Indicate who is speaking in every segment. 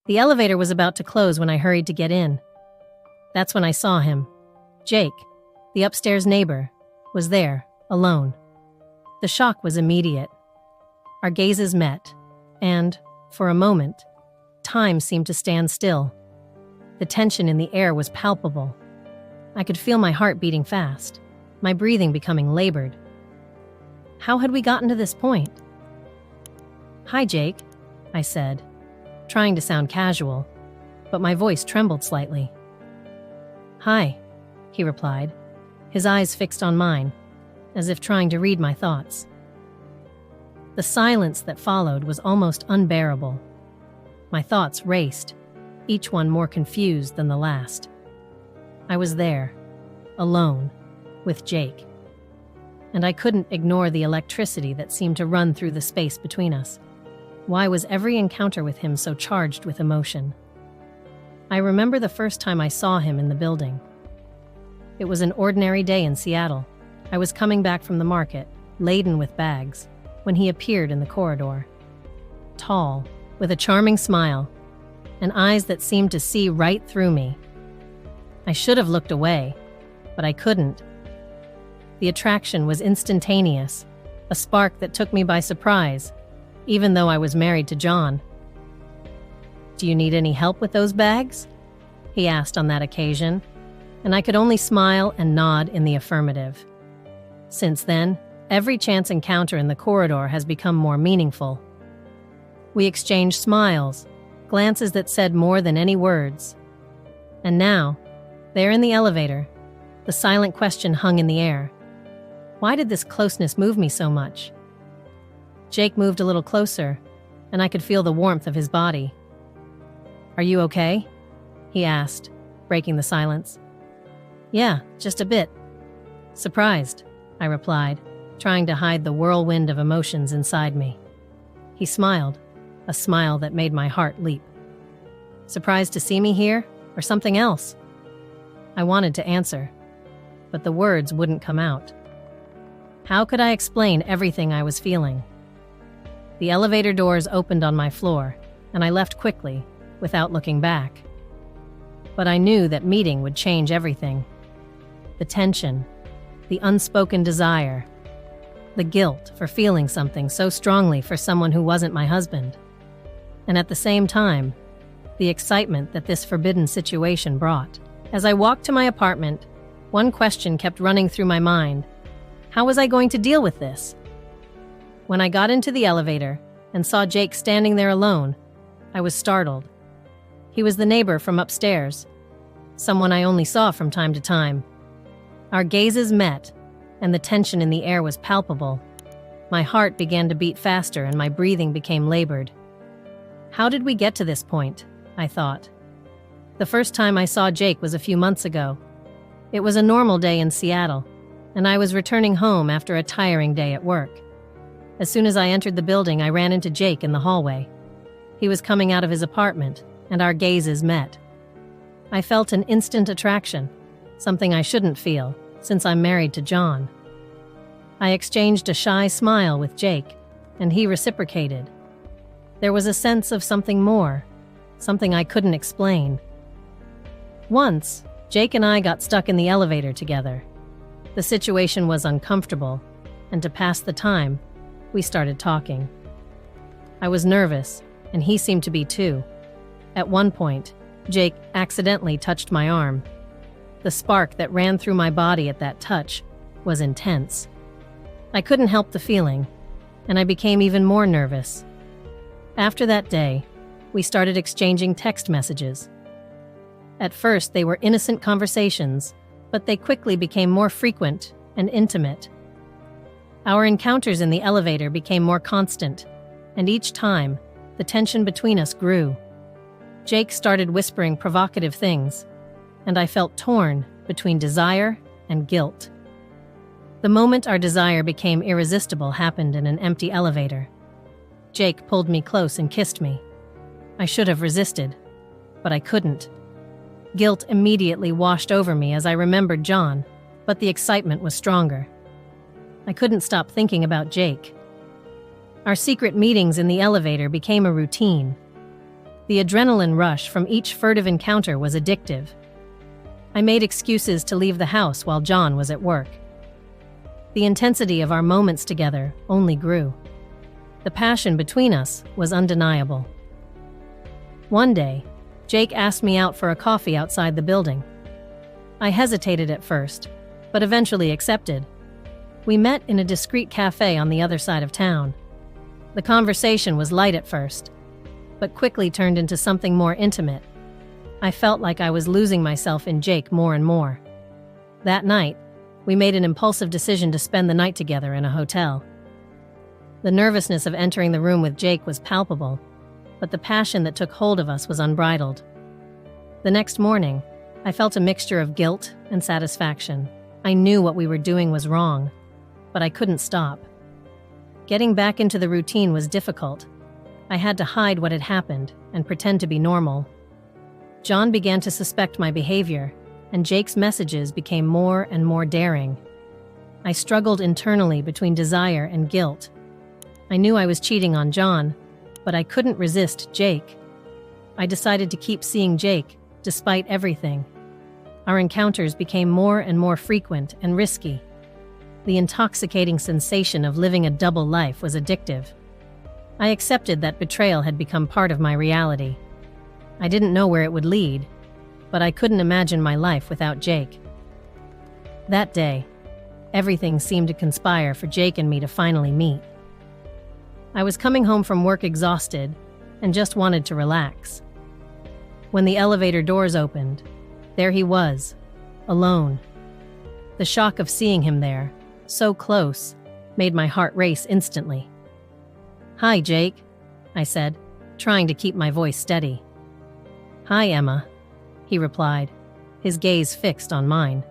Speaker 1: The elevator was about to close when I hurried to get in. That's when I saw him. Jake, the upstairs neighbor, was there, alone. The shock was immediate. Our gazes met, and, for a moment, time seemed to stand still. The tension in the air was palpable. I could feel my heart beating fast, my breathing becoming labored. How had we gotten to this point? "Hi, Jake," I said, trying to sound casual, but my voice trembled slightly. "Hi," he replied, his eyes fixed on mine, as if trying to read my thoughts. The silence that followed was almost unbearable. My thoughts raced, each one more confused than the last. I was there, alone, with Jake, and I couldn't ignore the electricity that seemed to run through the space between us. Why was every encounter with him so charged with emotion? I remember the first time I saw him in the building. It was an ordinary day in Seattle. I was coming back from the market, laden with bags, when he appeared in the corridor. Tall, with a charming smile, and eyes that seemed to see right through me. I should have looked away, but I couldn't. The attraction was instantaneous, a spark that took me by surprise, even though I was married to John. "Do you need any help with those bags?" he asked on that occasion, and I could only smile and nod in the affirmative. Since then, every chance encounter in the corridor has become more meaningful. We exchanged smiles, glances that said more than any words. And now, there in the elevator, the silent question hung in the air. Why did this closeness move me so much? Jake moved a little closer, and I could feel the warmth of his body. "Are you okay?" he asked, breaking the silence. "Yeah, just a bit." "Surprised," I replied, trying to hide the whirlwind of emotions inside me. He smiled, a smile that made my heart leap. "Surprised to see me here, or something else?" I wanted to answer, but the words wouldn't come out. How could I explain everything I was feeling? The elevator doors opened on my floor, and I left quickly, without looking back. But I knew that meeting would change everything. The tension, the unspoken desire, the guilt for feeling something so strongly for someone who wasn't my husband. And at the same time, the excitement that this forbidden situation brought. As I walked to my apartment, one question kept running through my mind. How was I going to deal with this? When I got into the elevator and saw Jake standing there alone, I was startled. He was the neighbor from upstairs, someone I only saw from time to time. Our gazes met, and the tension in the air was palpable. My heart began to beat faster and my breathing became labored. How did we get to this point? I thought. The first time I saw Jake was a few months ago. It was a normal day in Seattle, and I was returning home after a tiring day at work. As soon as I entered the building, I ran into Jake in the hallway. He was coming out of his apartment, and our gazes met. I felt an instant attraction, something I shouldn't feel, since I'm married to John. I exchanged a shy smile with Jake, and he reciprocated. There was a sense of something more, something I couldn't explain. Once, Jake and I got stuck in the elevator together. The situation was uncomfortable, and to pass the time, we started talking. I was nervous, and he seemed to be too. At one point, Jake accidentally touched my arm. The spark that ran through my body at that touch was intense. I couldn't help the feeling, and I became even more nervous. After that day, we started exchanging text messages. At first, they were innocent conversations, but they quickly became more frequent and intimate. Our encounters in the elevator became more constant, and each time, the tension between us grew. Jake started whispering provocative things, and I felt torn between desire and guilt. The moment our desire became irresistible happened in an empty elevator. Jake pulled me close and kissed me. I should have resisted, but I couldn't. Guilt immediately washed over me as I remembered John, but the excitement was stronger. I couldn't stop thinking about Jake. Our secret meetings in the elevator became a routine. The adrenaline rush from each furtive encounter was addictive. I made excuses to leave the house while John was at work. The intensity of our moments together only grew. The passion between us was undeniable. One day, Jake asked me out for a coffee outside the building. I hesitated at first, but eventually accepted. We met in a discreet cafe on the other side of town. The conversation was light at first, but quickly turned into something more intimate. I felt like I was losing myself in Jake more and more. That night, we made an impulsive decision to spend the night together in a hotel. The nervousness of entering the room with Jake was palpable, but the passion that took hold of us was unbridled. The next morning, I felt a mixture of guilt and satisfaction. I knew what we were doing was wrong, but I couldn't stop. Getting back into the routine was difficult. I had to hide what had happened and pretend to be normal. John began to suspect my behavior, and Jake's messages became more and more daring. I struggled internally between desire and guilt. I knew I was cheating on John, but I couldn't resist Jake. I decided to keep seeing Jake, despite everything. Our encounters became more and more frequent and risky. The intoxicating sensation of living a double life was addictive. I accepted that betrayal had become part of my reality. I didn't know where it would lead, but I couldn't imagine my life without Jake. That day, everything seemed to conspire for Jake and me to finally meet. I was coming home from work exhausted and just wanted to relax. When the elevator doors opened, there he was, alone. The shock of seeing him there, so close, made my heart race instantly. "Hi, Jake," I said, trying to keep my voice steady. "Hi, Emma," he replied, his gaze fixed on mine.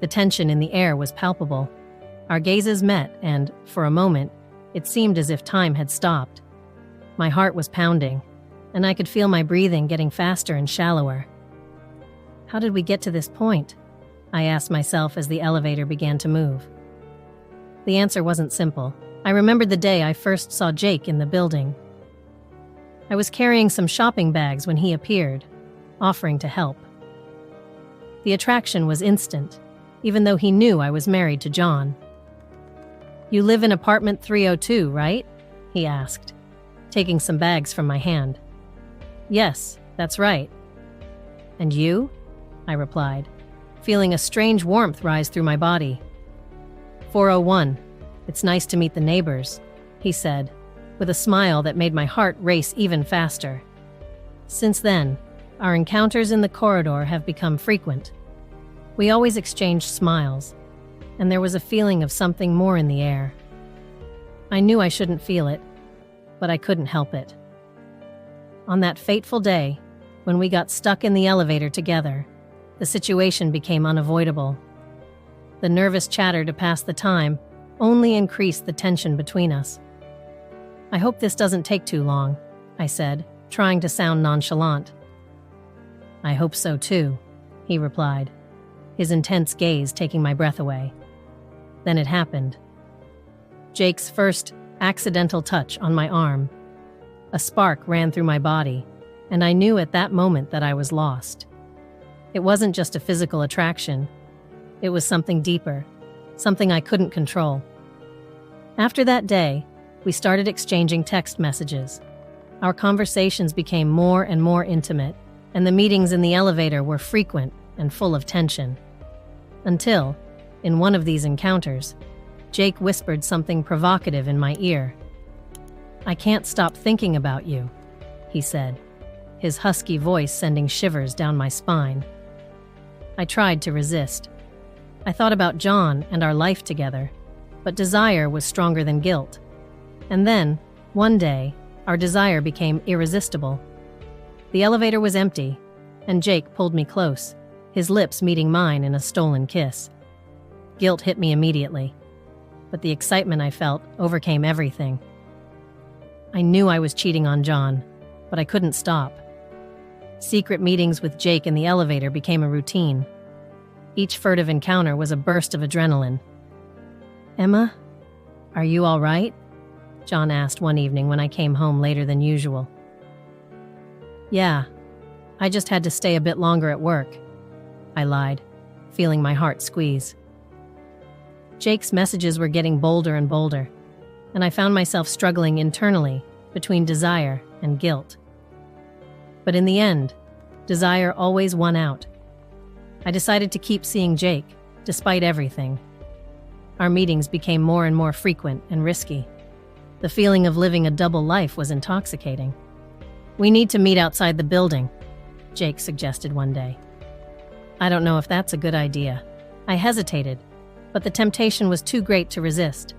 Speaker 1: The tension in the air was palpable. Our gazes met and, for a moment, it seemed as if time had stopped. My heart was pounding, and I could feel my breathing getting faster and shallower. How did we get to this point? I asked myself as the elevator began to move. The answer wasn't simple. I remembered the day I first saw Jake in the building. I was carrying some shopping bags when he appeared, offering to help. The attraction was instant, even though he knew I was married to John. "You live in apartment 302, right?" he asked, taking some bags from my hand. "Yes, that's right." "And you?" I replied, feeling a strange warmth rise through my body. 401. It's nice to meet the neighbors," he said, with a smile that made my heart race even faster. Since then, our encounters in the corridor have become frequent. We always exchanged smiles, and there was a feeling of something more in the air. I knew I shouldn't feel it, but I couldn't help it. On that fateful day, when we got stuck in the elevator together, the situation became unavoidable. The nervous chatter to pass the time only increased the tension between us. "I hope this doesn't take too long," I said, trying to sound nonchalant. "I hope so too," he replied, his intense gaze taking my breath away. Then it happened. Jake's first accidental touch on my arm. A spark ran through my body, and I knew at that moment that I was lost. It wasn't just a physical attraction. It was something deeper, something I couldn't control. After that day, we started exchanging text messages. Our conversations became more and more intimate, and the meetings in the elevator were frequent and full of tension. Until, in one of these encounters, Jake whispered something provocative in my ear. "I can't stop thinking about you," he said, his husky voice sending shivers down my spine. I tried to resist. I thought about John and our life together, but desire was stronger than guilt. And then, one day, our desire became irresistible. The elevator was empty, and Jake pulled me close, his lips meeting mine in a stolen kiss. Guilt hit me immediately, but the excitement I felt overcame everything. I knew I was cheating on John, but I couldn't stop. Secret meetings with Jake in the elevator became a routine. Each furtive encounter was a burst of adrenaline. "Emma, are you all right?" John asked one evening when I came home later than usual. Yeah, I just had to stay a bit longer at work, I lied, feeling my heart squeeze. Jake's messages were getting bolder and bolder, and I found myself struggling internally between desire and guilt. But in the end, desire always won out. I decided to keep seeing Jake, despite everything. Our meetings became more and more frequent and risky. The feeling of living a double life was intoxicating. "We need to meet outside the building," Jake suggested one day. I don't know if that's a good idea. I hesitated, but the temptation was too great to resist.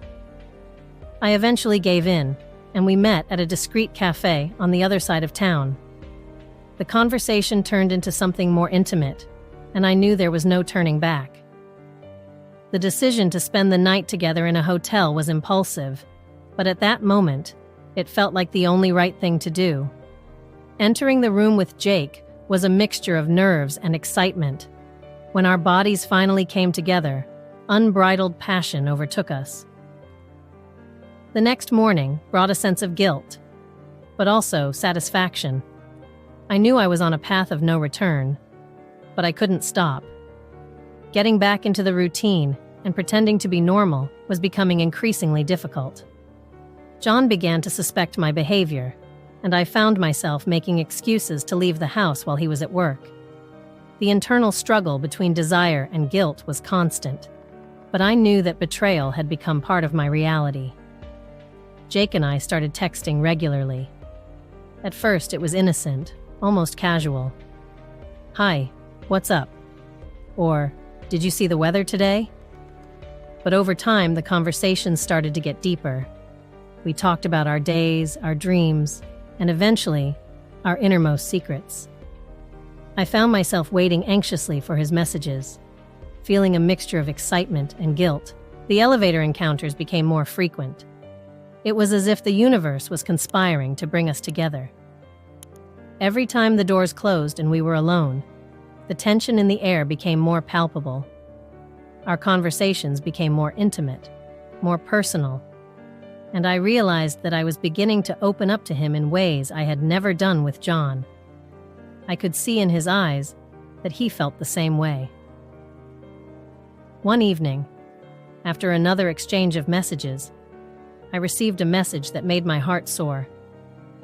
Speaker 1: I eventually gave in, and we met at a discreet cafe on the other side of town. The conversation turned into something more intimate, and I knew there was no turning back. The decision to spend the night together in a hotel was impulsive, but at that moment, it felt like the only right thing to do. Entering the room with Jake was a mixture of nerves and excitement. When our bodies finally came together, unbridled passion overtook us. The next morning brought a sense of guilt, but also satisfaction. I knew I was on a path of no return, but I couldn't stop. Getting back into the routine and pretending to be normal was becoming increasingly difficult. John began to suspect my behavior, and I found myself making excuses to leave the house while he was at work. The internal struggle between desire and guilt was constant, but I knew that betrayal had become part of my reality. Jake and I started texting regularly. At first, it was innocent, almost casual. "Hi, what's up?" Or, "Did you see the weather today?" But over time, the conversations started to get deeper. We talked about our days, our dreams, and eventually, our innermost secrets. I found myself waiting anxiously for his messages, feeling a mixture of excitement and guilt. The elevator encounters became more frequent. It was as if the universe was conspiring to bring us together. Every time the doors closed and we were alone, the tension in the air became more palpable. Our conversations became more intimate, more personal, and I realized that I was beginning to open up to him in ways I had never done with John. I could see in his eyes that he felt the same way. One evening, after another exchange of messages, I received a message that made my heart soar.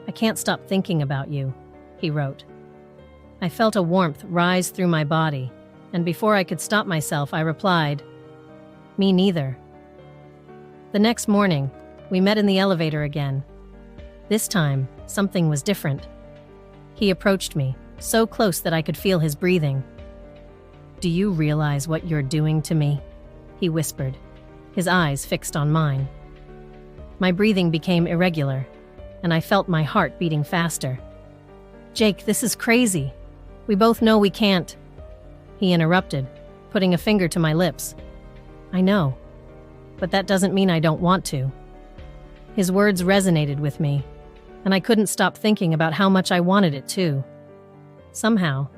Speaker 1: "I can't stop thinking about you," he wrote. I felt a warmth rise through my body, and before I could stop myself, I replied, "Me neither." The next morning, we met in the elevator again. This time, something was different. He approached me, so close that I could feel his breathing. "Do you realize what you're doing to me?" he whispered, his eyes fixed on mine. My breathing became irregular, and I felt my heart beating faster. "Jake, this is crazy. We both know we can't." He interrupted, putting a finger to my lips. "I know, but that doesn't mean I don't want to." His words resonated with me, and I couldn't stop thinking about how much I wanted it too. Somehow,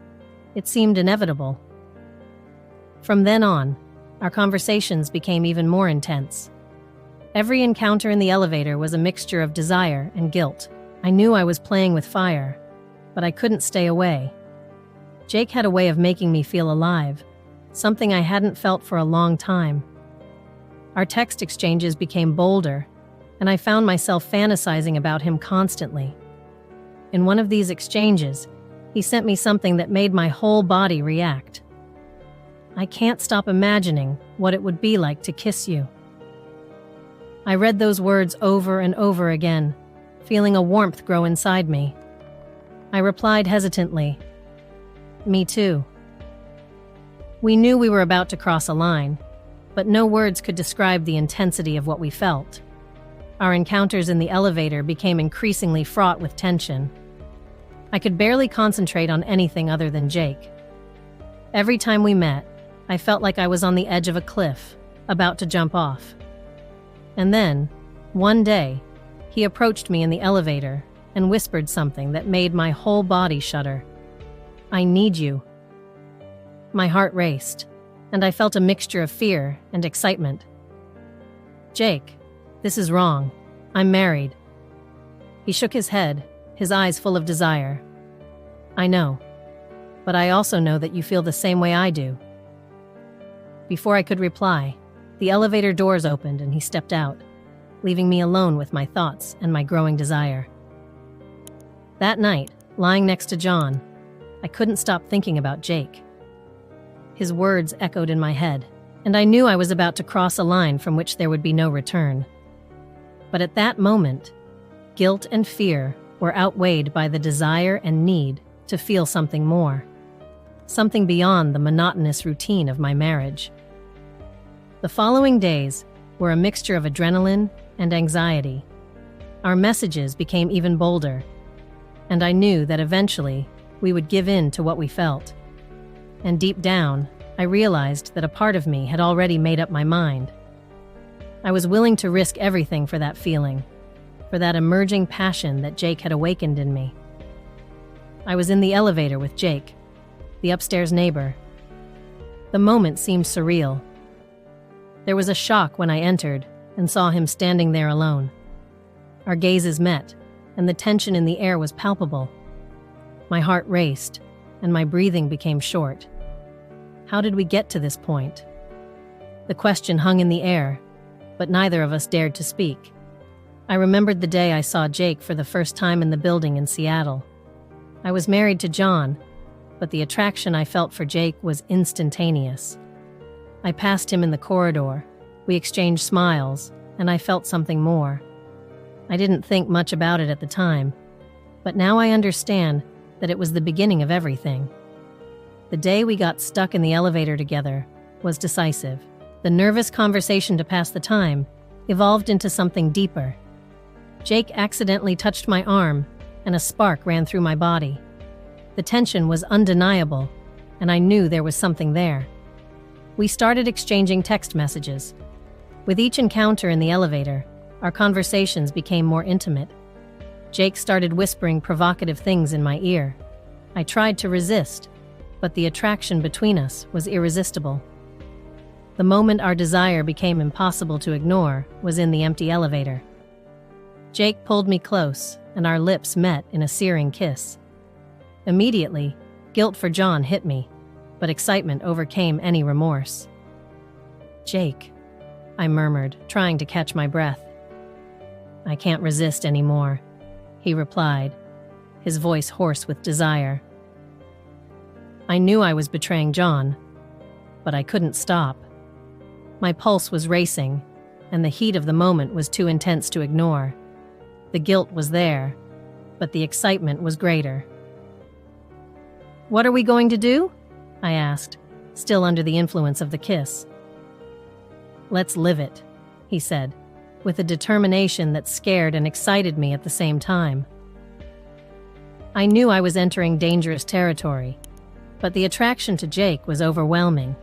Speaker 1: it seemed inevitable. From then on, our conversations became even more intense. Every encounter in the elevator was a mixture of desire and guilt. I knew I was playing with fire, but I couldn't stay away. Jake had a way of making me feel alive, something I hadn't felt for a long time. Our text exchanges became bolder, and I found myself fantasizing about him constantly. In one of these exchanges, he sent me something that made my whole body react. "I can't stop imagining what it would be like to kiss you." I read those words over and over again, feeling a warmth grow inside me. I replied hesitantly, "Me too." We knew we were about to cross a line, but no words could describe the intensity of what we felt. Our encounters in the elevator became increasingly fraught with tension. I could barely concentrate on anything other than Jake. Every time we met, I felt like I was on the edge of a cliff, about to jump off. And then, one day, he approached me in the elevator and whispered something that made my whole body shudder. "I need you." My heart raced, and I felt a mixture of fear and excitement. "Jake, this is wrong. I'm married." He shook his head, his eyes full of desire. I know. But I also know that you feel the same way I do. Before I could reply, the elevator doors opened and he stepped out, leaving me alone with my thoughts and my growing desire. That night, lying next to John, I couldn't stop thinking about Jake. His words echoed in my head, and I knew I was about to cross a line from which there would be no return. But at that moment, guilt and fear were outweighed by the desire and need to feel something more, something beyond the monotonous routine of my marriage. The following days were a mixture of adrenaline and anxiety. Our messages became even bolder, and I knew that eventually we would give in to what we felt. And deep down, I realized that a part of me had already made up my mind. I was willing to risk everything for that feeling, for that emerging passion that Jake had awakened in me. I was in the elevator with Jake, the upstairs neighbor. The moment seemed surreal. There was a shock when I entered and saw him standing there alone. Our gazes met, and the tension in the air was palpable. My heart raced, and my breathing became short. How did we get to this point? The question hung in the air, but neither of us dared to speak. I remembered the day I saw Jake for the first time in the building in Seattle. I was married to John, but the attraction I felt for Jake was instantaneous. I passed him in the corridor, we exchanged smiles, and I felt something more. I didn't think much about it at the time, but now I understand that it was the beginning of everything. The day we got stuck in the elevator together was decisive. The nervous conversation to pass the time evolved into something deeper. Jake accidentally touched my arm, and a spark ran through my body. The tension was undeniable, and I knew there was something there. We started exchanging text messages. With each encounter in the elevator, our conversations became more intimate. Jake started whispering provocative things in my ear. I tried to resist, but the attraction between us was irresistible. The moment our desire became impossible to ignore was in the empty elevator. Jake pulled me close, and our lips met in a searing kiss. Immediately, guilt for John hit me, but excitement overcame any remorse. "Jake," I murmured, trying to catch my breath. "I can't resist anymore," he replied, his voice hoarse with desire. I knew I was betraying John, but I couldn't stop. My pulse was racing, and the heat of the moment was too intense to ignore. The guilt was there, but the excitement was greater. "What are we going to do?" I asked, still under the influence of the kiss. "Let's live it," he said, with a determination that scared and excited me at the same time. I knew I was entering dangerous territory, but the attraction to Jake was overwhelming.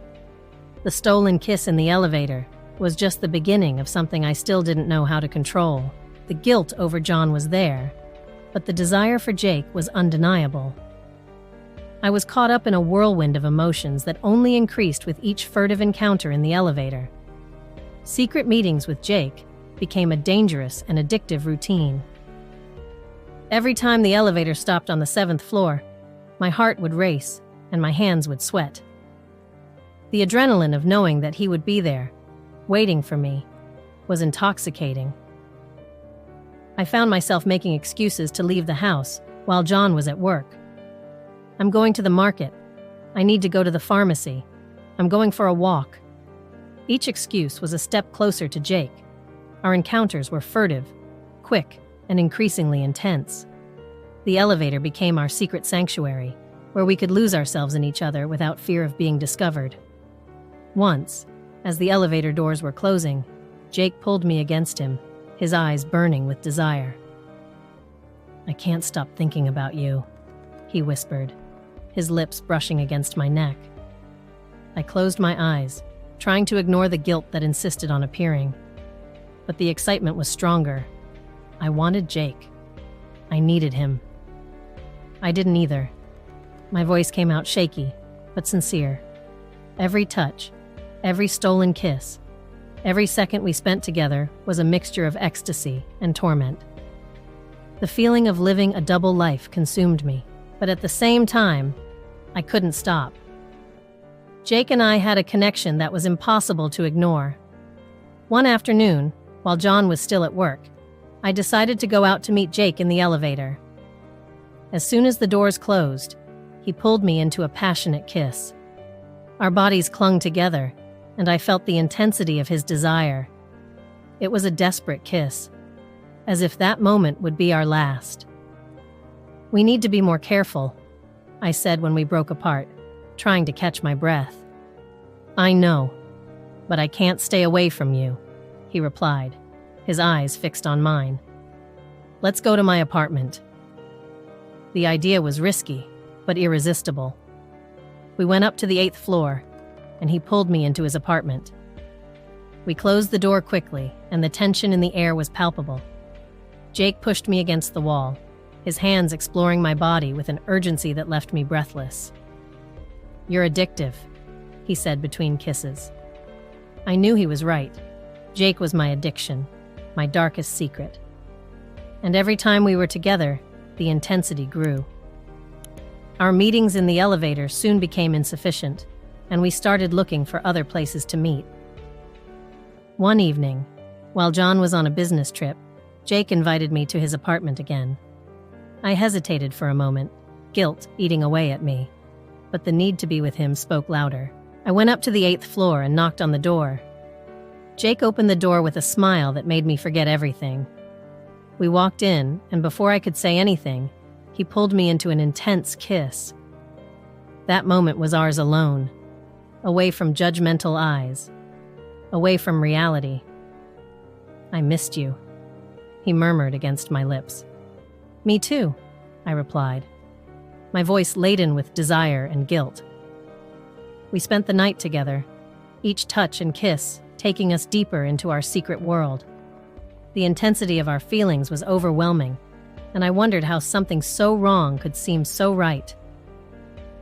Speaker 1: The stolen kiss in the elevator was just the beginning of something I still didn't know how to control. The guilt over John was there, but the desire for Jake was undeniable. I was caught up in a whirlwind of emotions that only increased with each furtive encounter in the elevator. Secret meetings with Jake became a dangerous and addictive routine. Every time the elevator stopped on the 7th floor, my heart would race and my hands would sweat. The adrenaline of knowing that he would be there, waiting for me, was intoxicating. I found myself making excuses to leave the house while John was at work. "I'm going to the market. I need to go to the pharmacy. I'm going for a walk." Each excuse was a step closer to Jake. Our encounters were furtive, quick, and increasingly intense. The elevator became our secret sanctuary, where we could lose ourselves in each other without fear of being discovered. Once, as the elevator doors were closing, Jake pulled me against him, his eyes burning with desire. "I can't stop thinking about you," he whispered, his lips brushing against my neck. I closed my eyes, trying to ignore the guilt that insisted on appearing. But the excitement was stronger. I wanted Jake. I needed him. I didn't either. My voice came out shaky, but sincere. Every touch, every stolen kiss, every second we spent together was a mixture of ecstasy and torment. The feeling of living a double life consumed me. but at the same time, I couldn't stop. Jake and I had a connection that was impossible to ignore. One afternoon, while John was still at work, I decided to go out to meet Jake in the elevator. As soon as the doors closed, he pulled me into a passionate kiss. Our bodies clung together, and I felt the intensity of his desire. It was a desperate kiss, as if that moment would be our last. "We need to be more careful," I said when we broke apart, trying to catch my breath. "I know, but I can't stay away from you," he replied, his eyes fixed on mine. "Let's go to my apartment." The idea was risky, but irresistible. We went up to the 8th floor, and he pulled me into his apartment. We closed the door quickly, and the tension in the air was palpable. Jake pushed me against the wall, his hands exploring my body with an urgency that left me breathless. "You're addictive," he said between kisses. I knew he was right. Jake was my addiction, my darkest secret. And every time we were together, the intensity grew. Our meetings in the elevator soon became insufficient, and we started looking for other places to meet. One evening, while John was on a business trip, Jake invited me to his apartment again. I hesitated for a moment, guilt eating away at me, but the need to be with him spoke louder. I went up to the 8th floor and knocked on the door. Jake opened the door with a smile that made me forget everything. We walked in, and before I could say anything, he pulled me into an intense kiss. That moment was ours alone, away from judgmental eyes, away from reality. "I missed you," he murmured against my lips. "Me too," I replied, my voice laden with desire and guilt. We spent the night together, each touch and kiss taking us deeper into our secret world. The intensity of our feelings was overwhelming, and I wondered how something so wrong could seem so right.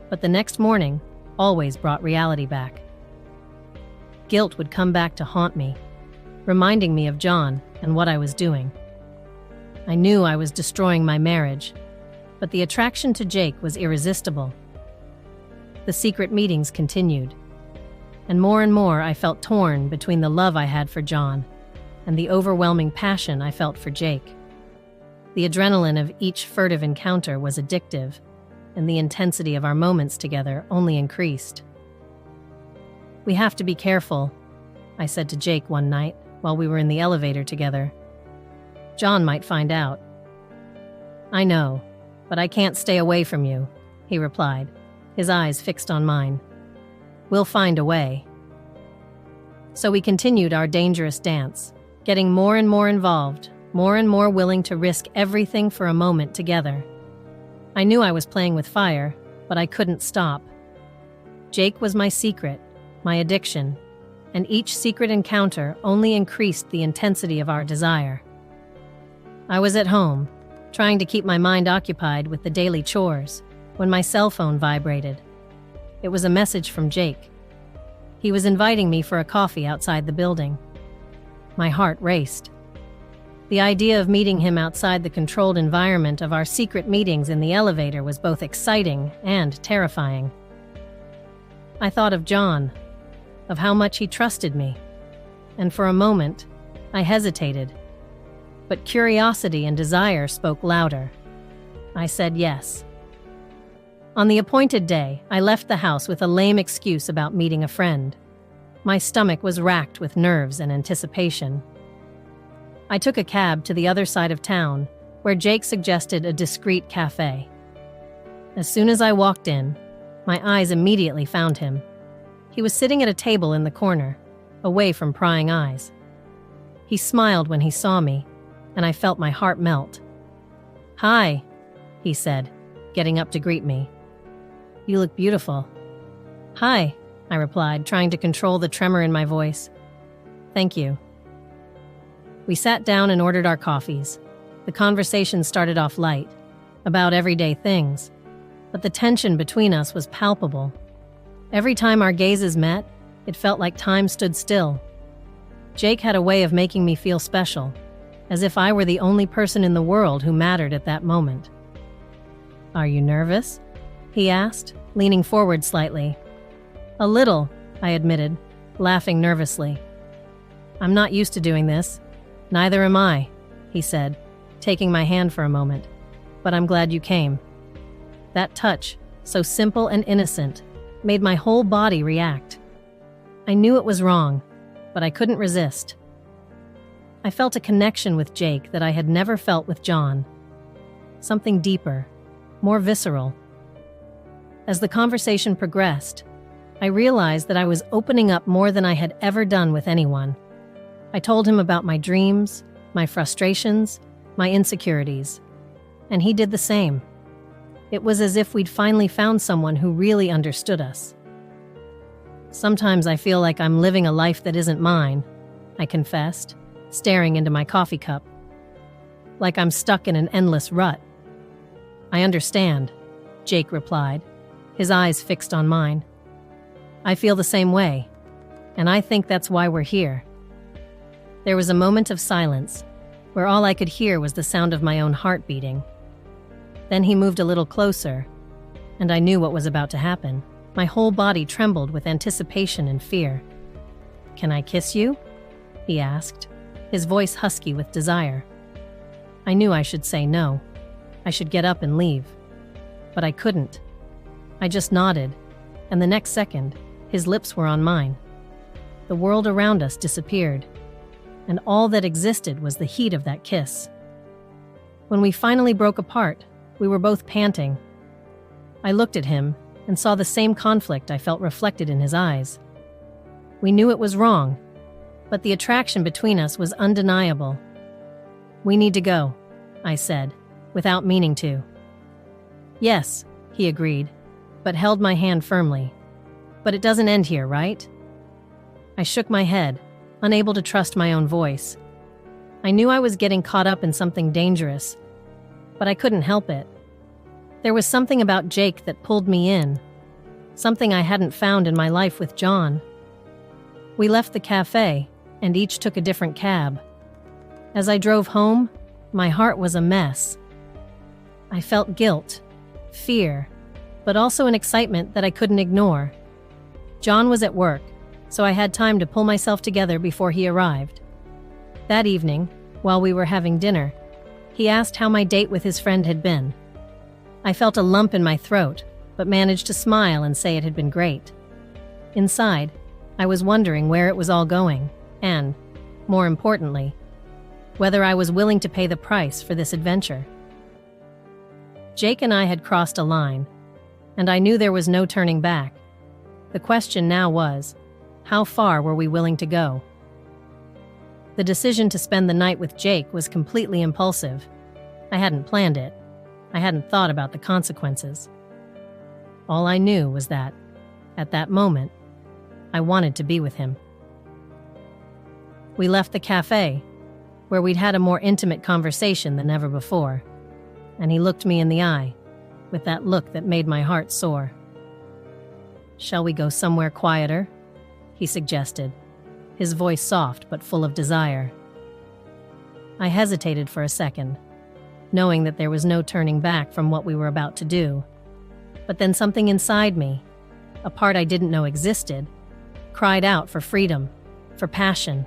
Speaker 1: But the next morning always brought reality back. Guilt would come back to haunt me, reminding me of John and what I was doing. I knew I was destroying my marriage, but the attraction to Jake was irresistible. The secret meetings continued, and more I felt torn between the love I had for John and the overwhelming passion I felt for Jake. The adrenaline of each furtive encounter was addictive, and the intensity of our moments together only increased. "We have to be careful," I said to Jake one night while we were in the elevator together. "John might find out." "I know, but I can't stay away from you," he replied, his eyes fixed on mine. "We'll find a way." So we continued our dangerous dance, getting more and more involved, more and more willing to risk everything for a moment together. I knew I was playing with fire, but I couldn't stop. Jake was my secret, my addiction, and each secret encounter only increased the intensity of our desire. I was at home, trying to keep my mind occupied with the daily chores, when my cell phone vibrated. It was a message from Jake. He was inviting me for a coffee outside the building. My heart raced. The idea of meeting him outside the controlled environment of our secret meetings in the elevator was both exciting and terrifying. I thought of John, of how much he trusted me, and for a moment, I hesitated. But curiosity and desire spoke louder. I said yes. On the appointed day, I left the house with a lame excuse about meeting a friend. My stomach was racked with nerves and anticipation. I took a cab to the other side of town, where Jake suggested a discreet cafe. As soon as I walked in, my eyes immediately found him. He was sitting at a table in the corner, away from prying eyes. He smiled when he saw me, and I felt my heart melt. "Hi," he said, getting up to greet me. "You look beautiful." "Hi," I replied, trying to control the tremor in my voice. "Thank you." We sat down and ordered our coffees. The conversation started off light, about everyday things, but the tension between us was palpable. Every time our gazes met, it felt like time stood still. Jake had a way of making me feel special, as if I were the only person in the world who mattered at that moment. Are you nervous? He asked, leaning forward slightly. A little, I admitted, laughing nervously. I'm not used to doing this. Neither am I, he said, taking my hand for a moment. But I'm glad you came. That touch, so simple and innocent, made my whole body react. I knew it was wrong, but I couldn't resist. I felt a connection with Jake that I had never felt with John. Something deeper, more visceral. As the conversation progressed, I realized that I was opening up more than I had ever done with anyone. I told him about my dreams, my frustrations, my insecurities, and he did the same. It was as if we'd finally found someone who really understood us. Sometimes I feel like I'm living a life that isn't mine, I confessed, staring into my coffee cup. Like I'm stuck in an endless rut. I understand, Jake replied, his eyes fixed on mine. I feel the same way, and I think that's why we're here. There was a moment of silence, where all I could hear was the sound of my own heart beating. Then he moved a little closer, and I knew what was about to happen. My whole body trembled with anticipation and fear. Can I kiss you? He asked, his voice husky with desire. I knew I should say no. I should get up and leave. But I couldn't. I just nodded, and the next second, his lips were on mine. The world around us disappeared, and all that existed was the heat of that kiss. When we finally broke apart, we were both panting. I looked at him and saw the same conflict I felt reflected in his eyes. We knew it was wrong, but the attraction between us was undeniable. We need to go, I said, without meaning to. Yes, he agreed, but held my hand firmly. But it doesn't end here, right? I shook my head, unable to trust my own voice. I knew I was getting caught up in something dangerous, but I couldn't help it. There was something about Jake that pulled me in, something I hadn't found in my life with John. We left the cafe, and each took a different cab. As I drove home, my heart was a mess. I felt guilt, fear, but also an excitement that I couldn't ignore. John was at work, so I had time to pull myself together before he arrived. That evening, while we were having dinner, he asked how my date with his friend had been. I felt a lump in my throat, but managed to smile and say it had been great. Inside, I was wondering where it was all going, and, more importantly, whether I was willing to pay the price for this adventure. Jake and I had crossed a line, and I knew there was no turning back. The question now was, how far were we willing to go? The decision to spend the night with Jake was completely impulsive. I hadn't planned it. I hadn't thought about the consequences. All I knew was that, at that moment, I wanted to be with him. We left the cafe, where we'd had a more intimate conversation than ever before, and he looked me in the eye, with that look that made my heart soar. Shall we go somewhere quieter? He suggested, his voice soft but full of desire. I hesitated for a second, knowing that there was no turning back from what we were about to do. But then something inside me, a part I didn't know existed, cried out for freedom, for passion.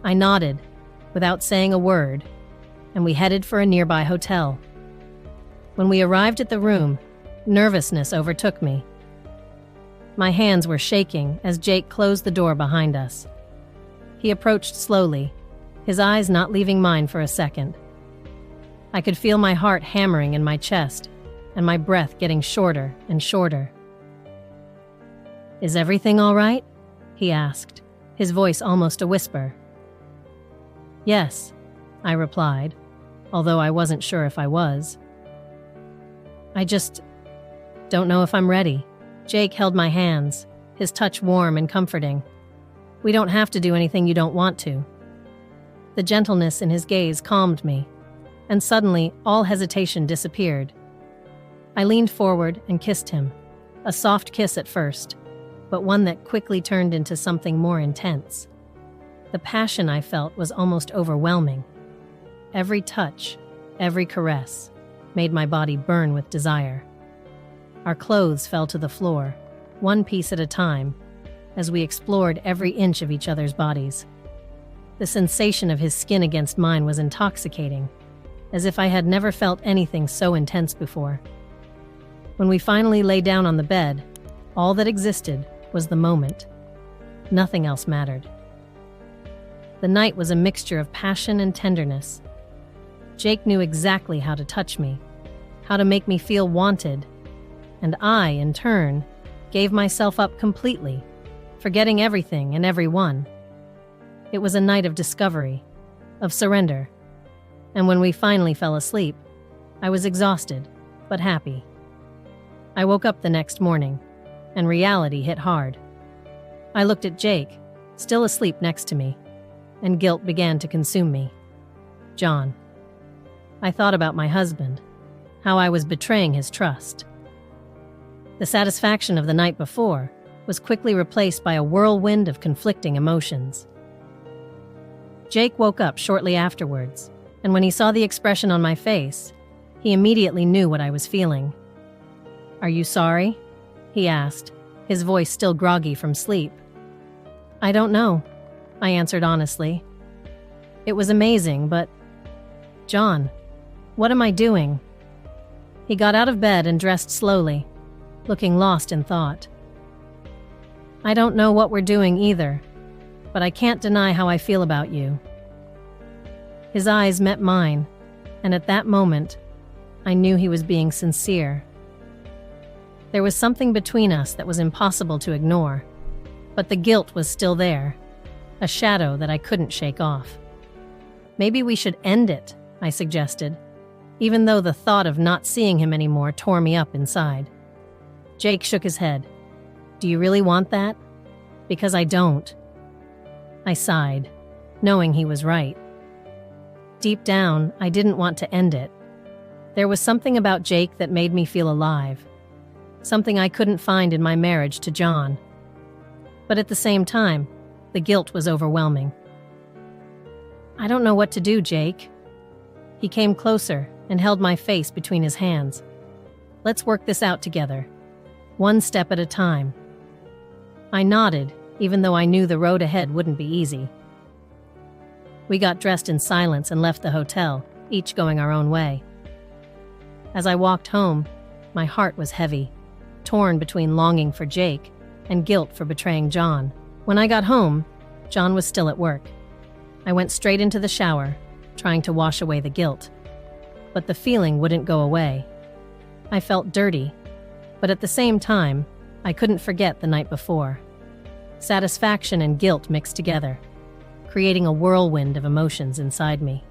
Speaker 1: I nodded, without saying a word, and we headed for a nearby hotel. When we arrived at the room, nervousness overtook me. My hands were shaking as Jake closed the door behind us. He approached slowly, his eyes not leaving mine for a second. I could feel my heart hammering in my chest and my breath getting shorter and shorter. Is everything all right? He asked, his voice almost a whisper. Yes, I replied, although I wasn't sure if I was. I just don't know if I'm ready. Jake held my hands, his touch warm and comforting. We don't have to do anything you don't want to. The gentleness in his gaze calmed me, and suddenly all hesitation disappeared. I leaned forward and kissed him, a soft kiss at first, but one that quickly turned into something more intense. The passion I felt was almost overwhelming. Every touch, every caress, made my body burn with desire. Our clothes fell to the floor, one piece at a time, as we explored every inch of each other's bodies. The sensation of his skin against mine was intoxicating, as if I had never felt anything so intense before. When we finally lay down on the bed, all that existed was the moment. Nothing else mattered. The night was a mixture of passion and tenderness. Jake knew exactly how to touch me, how to make me feel wanted, and I, in turn, gave myself up completely, forgetting everything and everyone. It was a night of discovery, of surrender, and when we finally fell asleep, I was exhausted, but happy. I woke up the next morning, and reality hit hard. I looked at Jake, still asleep next to me, and guilt began to consume me. John. I thought about my husband, how I was betraying his trust. The satisfaction of the night before was quickly replaced by a whirlwind of conflicting emotions. Jake woke up shortly afterwards, and when he saw the expression on my face, he immediately knew what I was feeling. "Are you sorry?" he asked, his voice still groggy from sleep. "I don't know," I answered honestly. "It was amazing, but... John, what am I doing?" He got out of bed and dressed slowly, looking lost in thought. "I don't know what we're doing either, but I can't deny how I feel about you." His eyes met mine, and at that moment, I knew he was being sincere. There was something between us that was impossible to ignore, but the guilt was still there, a shadow that I couldn't shake off. "Maybe we should end it," I suggested, even though the thought of not seeing him anymore tore me up inside. Jake shook his head. "Do you really want that?" "Because I don't." I sighed, knowing he was right. Deep down, I didn't want to end it. There was something about Jake that made me feel alive, something I couldn't find in my marriage to John. But at the same time, the guilt was overwhelming. "I don't know what to do, Jake." He came closer and held my face between his hands. "Let's work this out together, one step at a time." I nodded, even though I knew the road ahead wouldn't be easy. We got dressed in silence and left the hotel, each going our own way. As I walked home, my heart was heavy, torn between longing for Jake and guilt for betraying John. When I got home, John was still at work. I went straight into the shower, trying to wash away the guilt. But the feeling wouldn't go away. I felt dirty, but at the same time, I couldn't forget the night before. Satisfaction and guilt mixed together, creating a whirlwind of emotions inside me.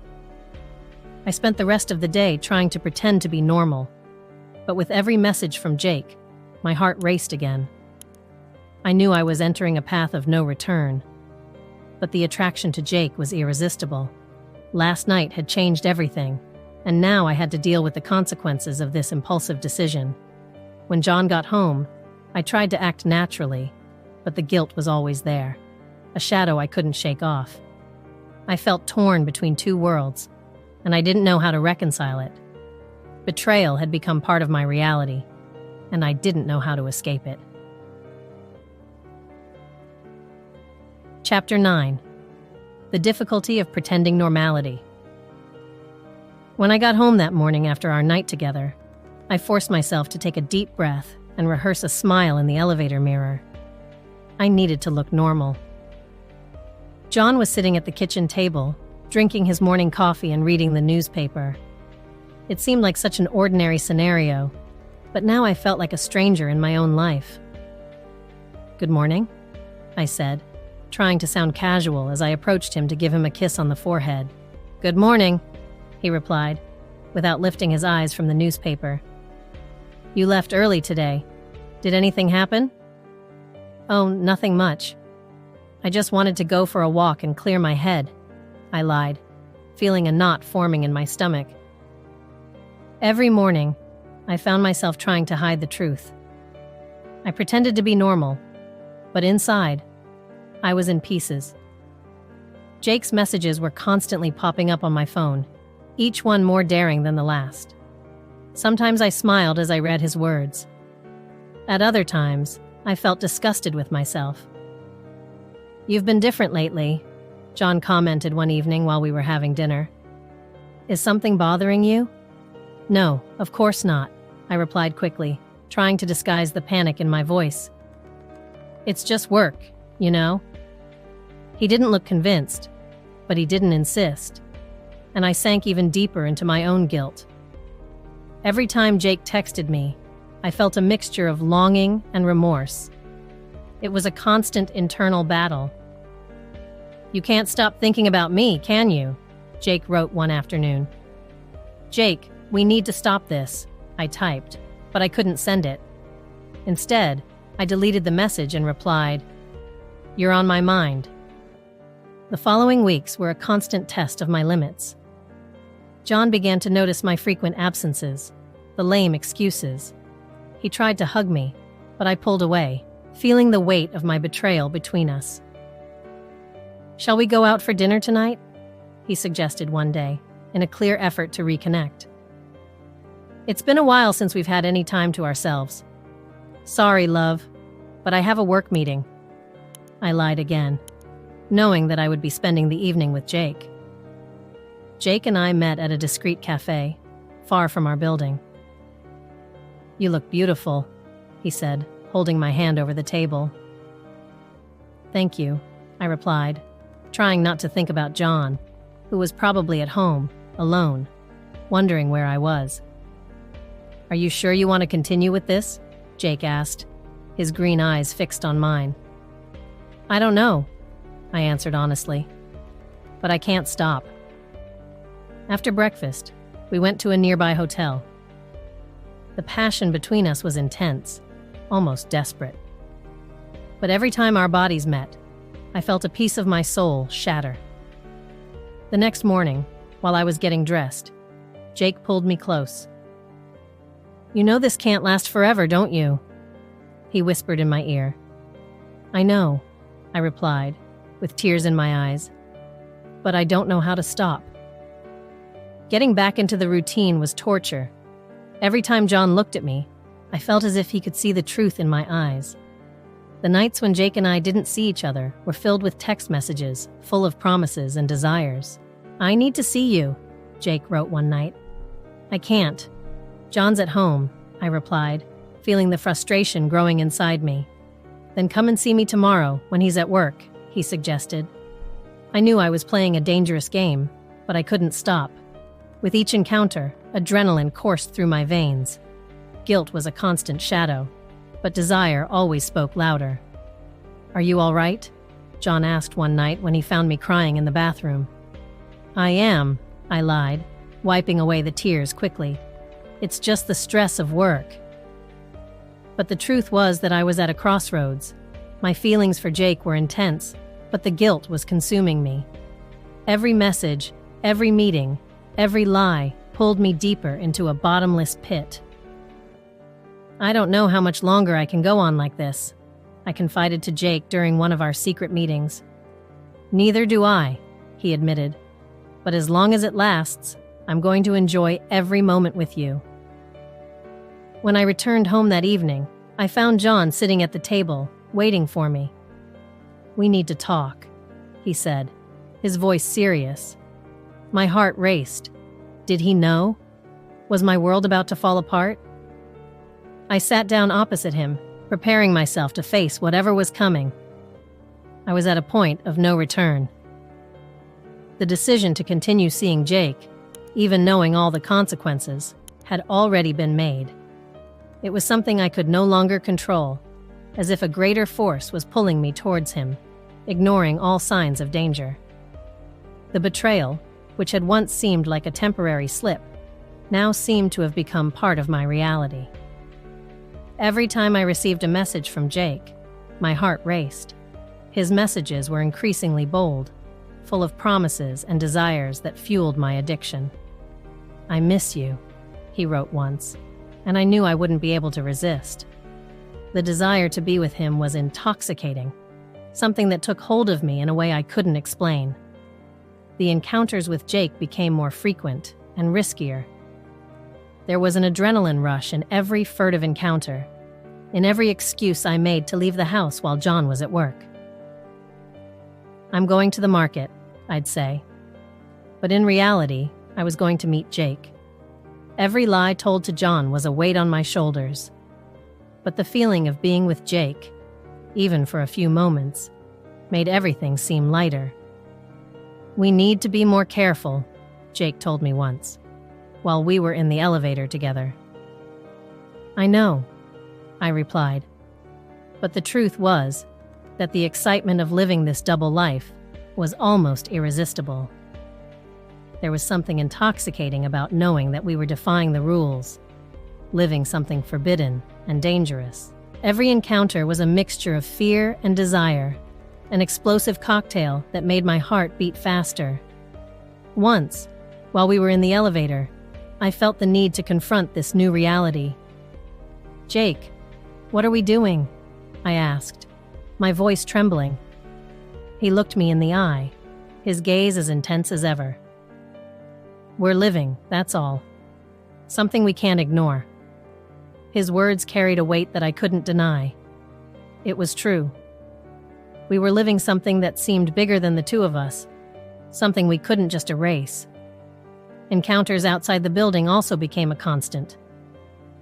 Speaker 1: I spent the rest of the day trying to pretend to be normal, but with every message from Jake, my heart raced again. I knew I was entering a path of no return, but the attraction to Jake was irresistible. Last night had changed everything, and now I had to deal with the consequences of this impulsive decision. When John got home, I tried to act naturally, but the guilt was always there, a shadow I couldn't shake off. I felt torn between two worlds, and I didn't know how to reconcile it. Betrayal had become part of my reality, and I didn't know how to escape it. Chapter 9. The difficulty of pretending normality. When I got home that morning after our night together, I forced myself to take a deep breath and rehearse a smile in the elevator mirror. I needed to look normal. John was sitting at the kitchen table, drinking his morning coffee and reading the newspaper. It seemed like such an ordinary scenario, but now I felt like a stranger in my own life. "Good morning," I said, trying to sound casual as I approached him to give him a kiss on the forehead. "Good morning," he replied, without lifting his eyes from the newspaper. "You left early today. Did anything happen?" "Oh, nothing much. I just wanted to go for a walk and clear my head," I lied, feeling a knot forming in my stomach. Every morning, I found myself trying to hide the truth. I pretended to be normal, but inside, I was in pieces. Jake's messages were constantly popping up on my phone, each one more daring than the last. Sometimes I smiled as I read his words. At other times, I felt disgusted with myself. "You've been different lately," John commented one evening while we were having dinner. "Is something bothering you?" "No, of course not," I replied quickly, trying to disguise the panic in my voice. "It's just work, you know?" He didn't look convinced, but he didn't insist, and I sank even deeper into my own guilt. Every time Jake texted me, I felt a mixture of longing and remorse. It was a constant internal battle. "You can't stop thinking about me, can you?" Jake wrote one afternoon. "Jake, we need to stop this," I typed, but I couldn't send it. Instead, I deleted the message and replied, "You're on my mind." The following weeks were a constant test of my limits. John began to notice my frequent absences, the lame excuses. He tried to hug me, but I pulled away, feeling the weight of my betrayal between us. "Shall we go out for dinner tonight?" he suggested one day, in a clear effort to reconnect. "It's been a while since we've had any time to ourselves." "Sorry, love, but I have a work meeting." I lied again, knowing that I would be spending the evening with Jake. Jake and I met at a discreet cafe, far from our building. "You look beautiful," he said, holding my hand over the table. "Thank you," I replied, trying not to think about John, who was probably at home, alone, wondering where I was. "Are you sure you want to continue with this?" Jake asked, his green eyes fixed on mine. "I don't know," I answered honestly, "but I can't stop." After breakfast, we went to a nearby hotel. The passion between us was intense, almost desperate. But every time our bodies met, I felt a piece of my soul shatter. The next morning, while I was getting dressed, Jake pulled me close. "You know this can't last forever, don't you?" he whispered in my ear. "I know," I replied, with tears in my eyes, "but I don't know how to stop." Getting back into the routine was torture. Every time John looked at me, I felt as if he could see the truth in my eyes. The nights when Jake and I didn't see each other were filled with text messages, full of promises and desires. "I need to see you," Jake wrote one night. "I can't. John's at home," I replied, feeling the frustration growing inside me. "Then come and see me tomorrow when he's at work," he suggested. I knew I was playing a dangerous game, but I couldn't stop. With each encounter, adrenaline coursed through my veins. Guilt was a constant shadow, but desire always spoke louder. "Are you all right?" John asked one night when he found me crying in the bathroom. "I am," I lied, wiping away the tears quickly. "It's just the stress of work." But the truth was that I was at a crossroads. My feelings for Jake were intense, but the guilt was consuming me. Every message, every meeting, every lie pulled me deeper into a bottomless pit. "I don't know how much longer I can go on like this," I confided to Jake during one of our secret meetings. "Neither do I," he admitted. "But as long as it lasts, I'm going to enjoy every moment with you." When I returned home that evening, I found John sitting at the table, waiting for me. "We need to talk," he said, his voice serious. My heart raced. Did he know? Was my world about to fall apart? I sat down opposite him, preparing myself to face whatever was coming. I was at a point of no return. The decision to continue seeing Jake, even knowing all the consequences, had already been made. It was something I could no longer control, as if a greater force was pulling me towards him, ignoring all signs of danger. The betrayal, which had once seemed like a temporary slip, now seemed to have become part of my reality. Every time I received a message from Jake, my heart raced. His messages were increasingly bold, full of promises and desires that fueled my addiction. "I miss you," he wrote once, and I knew I wouldn't be able to resist. The desire to be with him was intoxicating, something that took hold of me in a way I couldn't explain. The encounters with Jake became more frequent and riskier. There was an adrenaline rush in every furtive encounter, in every excuse I made to leave the house while John was at work. "I'm going to the market," I'd say. But in reality, I was going to meet Jake. Every lie told to John was a weight on my shoulders. But the feeling of being with Jake, even for a few moments, made everything seem lighter. "We need to be more careful," Jake told me once, while we were in the elevator together. "I know," I replied. But the truth was that the excitement of living this double life was almost irresistible. There was something intoxicating about knowing that we were defying the rules, living something forbidden and dangerous. Every encounter was a mixture of fear and desire, an explosive cocktail that made my heart beat faster. Once, while we were in the elevator, I felt the need to confront this new reality. "Jake, what are we doing?" I asked, my voice trembling. He looked me in the eye, his gaze as intense as ever. "We're living, that's all. Something we can't ignore." His words carried a weight that I couldn't deny. It was true. We were living something that seemed bigger than the two of us, something we couldn't just erase. Encounters outside the building also became a constant.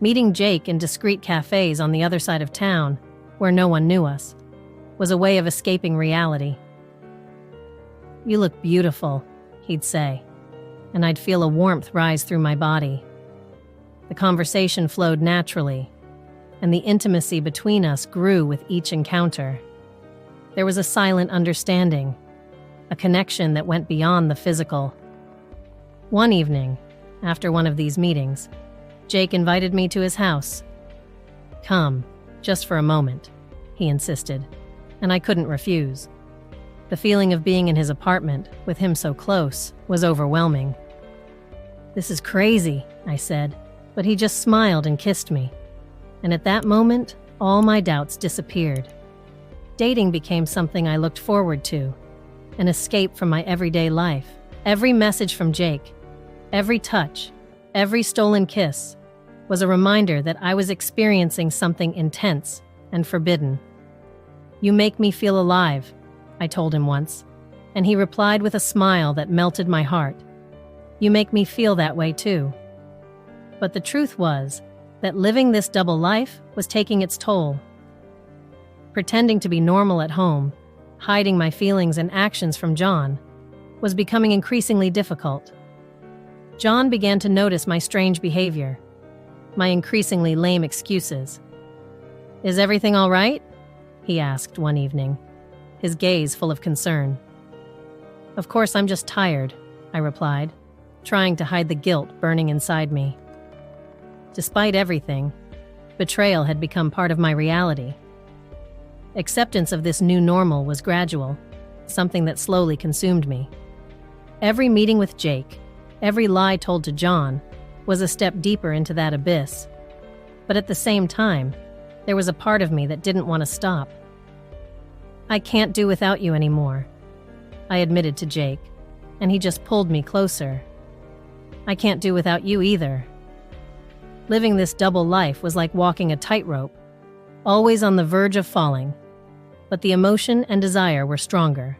Speaker 1: Meeting Jake in discreet cafes on the other side of town, where no one knew us, was a way of escaping reality. "You look beautiful," he'd say, and I'd feel a warmth rise through my body. The conversation flowed naturally, and the intimacy between us grew with each encounter. There was a silent understanding, a connection that went beyond the physical. One evening, after one of these meetings, Jake invited me to his house. "Come, just for a moment," he insisted, and I couldn't refuse. The feeling of being in his apartment, with him so close, was overwhelming. "This is crazy," I said, but he just smiled and kissed me. And at that moment, all my doubts disappeared. Dating became something I looked forward to, an escape from my everyday life. Every message from Jake, every touch, every stolen kiss, was a reminder that I was experiencing something intense and forbidden. "You make me feel alive," I told him once, and he replied with a smile that melted my heart. "You make me feel that way too." But the truth was that living this double life was taking its toll. Pretending to be normal at home, hiding my feelings and actions from John, was becoming increasingly difficult. John began to notice my strange behavior, my increasingly lame excuses. "Is everything all right?" he asked one evening, his gaze full of concern. "Of course, I'm just tired," I replied, trying to hide the guilt burning inside me. Despite everything, betrayal had become part of my reality. Acceptance of this new normal was gradual, something that slowly consumed me. Every meeting with Jake, every lie told to John, was a step deeper into that abyss. But at the same time, there was a part of me that didn't want to stop. "I can't do without you anymore," I admitted to Jake, and he just pulled me closer. "I can't do without you either." Living this double life was like walking a tightrope, always on the verge of falling, but the emotion and desire were stronger.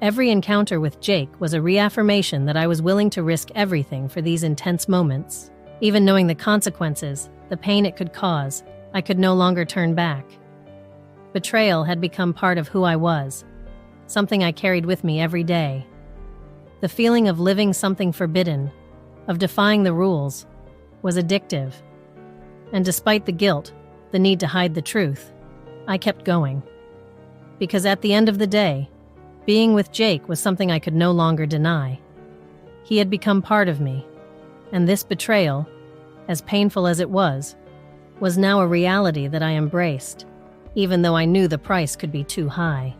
Speaker 1: Every encounter with Jake was a reaffirmation that I was willing to risk everything for these intense moments. Even knowing the consequences, the pain it could cause, I could no longer turn back. Betrayal had become part of who I was, something I carried with me every day. The feeling of living something forbidden, of defying the rules, was addictive. And despite the guilt, the need to hide the truth, I kept going. Because at the end of the day, being with Jake was something I could no longer deny. He had become part of me, and this betrayal, as painful as it was now a reality that I embraced, even though I knew the price could be too high.